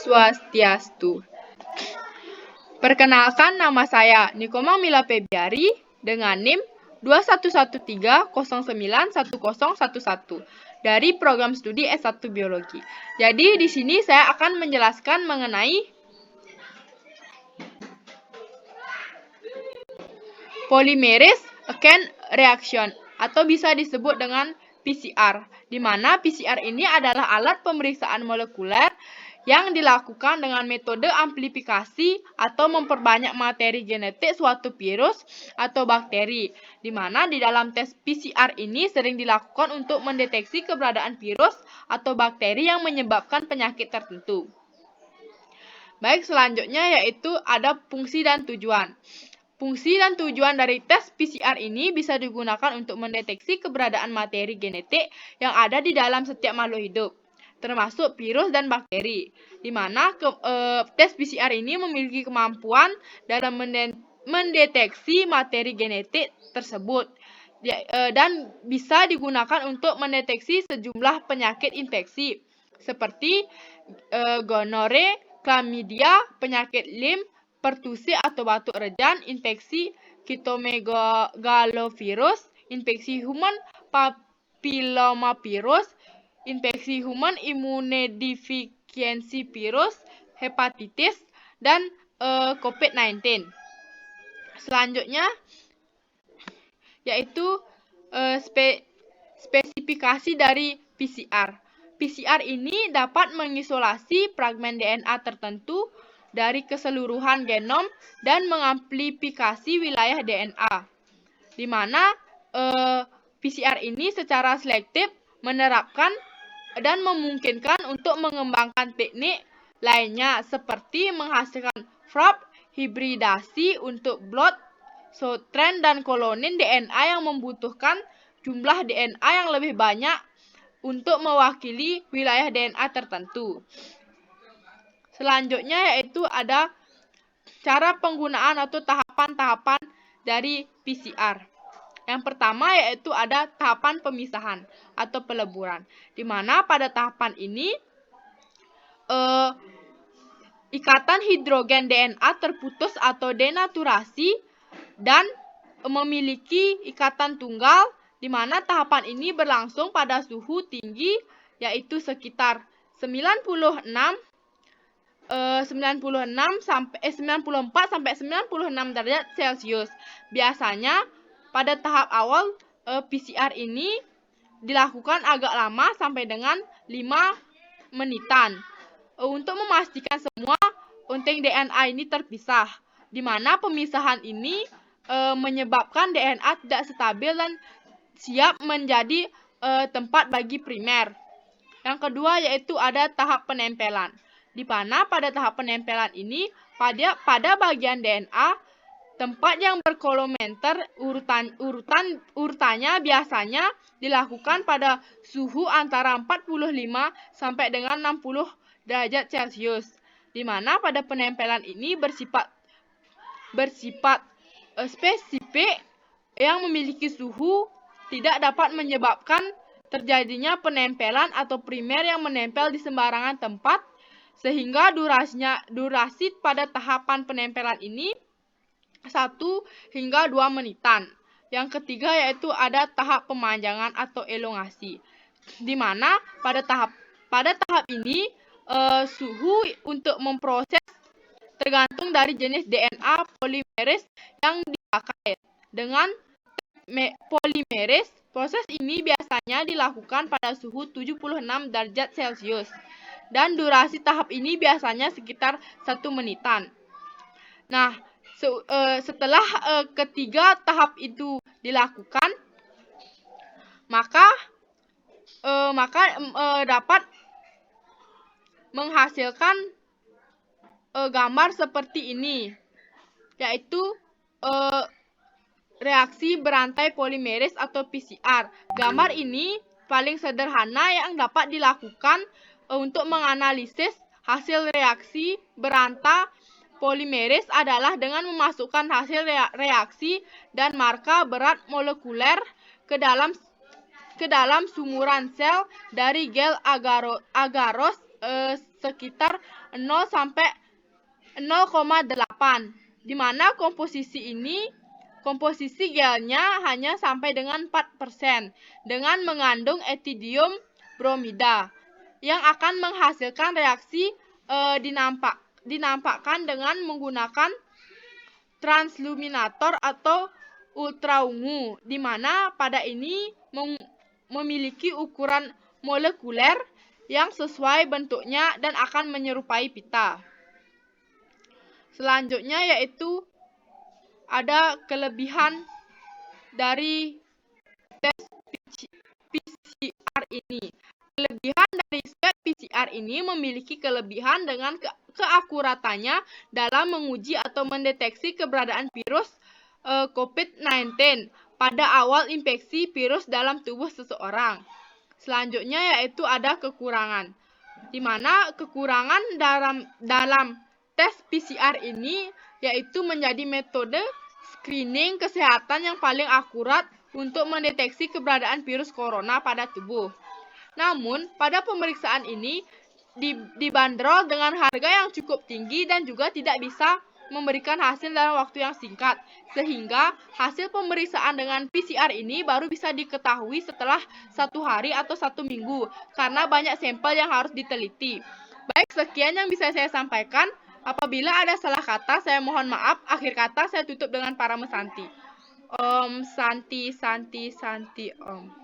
Swastiastu. Perkenalkan, nama saya Nikoma Mila Febiari dengan NIM 2113091011 dari program studi S1 Biologi. Jadi di sini saya akan menjelaskan mengenai polymerase chain reaction atau bisa disebut dengan PCR, di mana PCR ini adalah alat pemeriksaan molekuler yang dilakukan dengan metode amplifikasi atau memperbanyak materi genetik suatu virus atau bakteri, di mana di dalam tes PCR ini sering dilakukan untuk mendeteksi keberadaan virus atau bakteri yang menyebabkan penyakit tertentu. Baik, selanjutnya yaitu ada fungsi dan tujuan. Fungsi dan tujuan dari tes PCR ini bisa digunakan untuk mendeteksi keberadaan materi genetik yang ada di dalam setiap makhluk hidup, termasuk virus dan bakteri, di mana tes PCR ini memiliki kemampuan dalam mendeteksi materi genetik tersebut dan bisa digunakan untuk mendeteksi sejumlah penyakit infeksi seperti gonore, chlamydia, penyakit Lyme, pertusis atau batuk rejan, infeksi cytomegalovirus, infeksi human papillomavirus, infeksi human immunodeficiency virus, hepatitis, dan COVID-19. Selanjutnya yaitu spesifikasi dari PCR. PCR ini dapat mengisolasi fragmen DNA tertentu dari keseluruhan genom dan mengamplifikasi wilayah DNA, di mana PCR ini secara selektif menerapkan dan memungkinkan untuk mengembangkan teknik lainnya seperti menghasilkan FRAP, hibridasi untuk blot, strand, dan kolonin DNA yang membutuhkan jumlah DNA yang lebih banyak untuk mewakili wilayah DNA tertentu. Selanjutnya yaitu ada cara penggunaan atau tahapan-tahapan dari PCR. Yang pertama yaitu ada tahapan pemisahan atau peleburan, di mana pada tahapan ini ikatan hidrogen DNA terputus atau denaturasi dan memiliki ikatan tunggal, di mana tahapan ini berlangsung pada suhu tinggi yaitu sekitar 94 sampai 96 derajat Celcius. Biasanya pada tahap awal PCR ini dilakukan agak lama sampai dengan 5 menitan untuk memastikan semua unting DNA ini terpisah, di mana pemisahan ini menyebabkan DNA tidak stabil dan siap menjadi tempat bagi primer. Yang kedua yaitu ada tahap penempelan, di mana pada tahap penempelan ini pada bagian DNA tempat yang berkilometer urutannya biasanya dilakukan pada suhu antara 45 sampai dengan 60 derajat Celcius, di mana pada penempelan ini bersifat spesifik yang memiliki suhu tidak dapat menyebabkan terjadinya penempelan atau primer yang menempel di sembarangan tempat, sehingga durasi pada tahapan penempelan ini 1 hingga 2 menitan. Yang ketiga yaitu ada tahap pemanjangan atau elongasi, di mana pada tahap ini suhu untuk memproses tergantung dari jenis DNA polimerase yang dipakai. Dengan polimerase, proses ini biasanya dilakukan pada suhu 76 derajat Celcius dan durasi tahap ini biasanya sekitar 1 menitan. Nah, setelah ketiga tahap itu dilakukan, maka dapat menghasilkan gambar seperti ini, yaitu reaksi berantai polimerase atau PCR. Gambar ini paling sederhana yang dapat dilakukan untuk menganalisis hasil reaksi berantai polimerase adalah dengan memasukkan hasil reaksi dan marka berat molekuler ke dalam sumuran sel dari gel agarose sekitar 0 sampai 0,8, di mana komposisi gelnya hanya sampai dengan 4% dengan mengandung etidium bromida yang akan menghasilkan reaksi dinampakkan dengan menggunakan transluminator atau ultraungu, di mana pada ini memiliki ukuran molekuler yang sesuai bentuknya dan akan menyerupai pita. Selanjutnya yaitu ada kelebihan dari tes PCR ini. Kelebihan dari swab PCR ini memiliki kelebihan dengan keakuratannya dalam menguji atau mendeteksi keberadaan virus COVID-19 pada awal infeksi virus dalam tubuh seseorang. Selanjutnya yaitu ada kekurangan, di mana kekurangan dalam tes PCR ini yaitu menjadi metode screening kesehatan yang paling akurat untuk mendeteksi keberadaan virus corona pada tubuh. Namun, pada pemeriksaan ini dibanderol dengan harga yang cukup tinggi dan juga tidak bisa memberikan hasil dalam waktu yang singkat, sehingga hasil pemeriksaan dengan PCR ini baru bisa diketahui setelah 1 hari atau 1 minggu, karena banyak sampel yang harus diteliti. Baik, sekian yang bisa saya sampaikan. Apabila ada salah kata, saya mohon maaf. Akhir kata, saya tutup dengan para mesanti. Om Santi Santi Santi Om.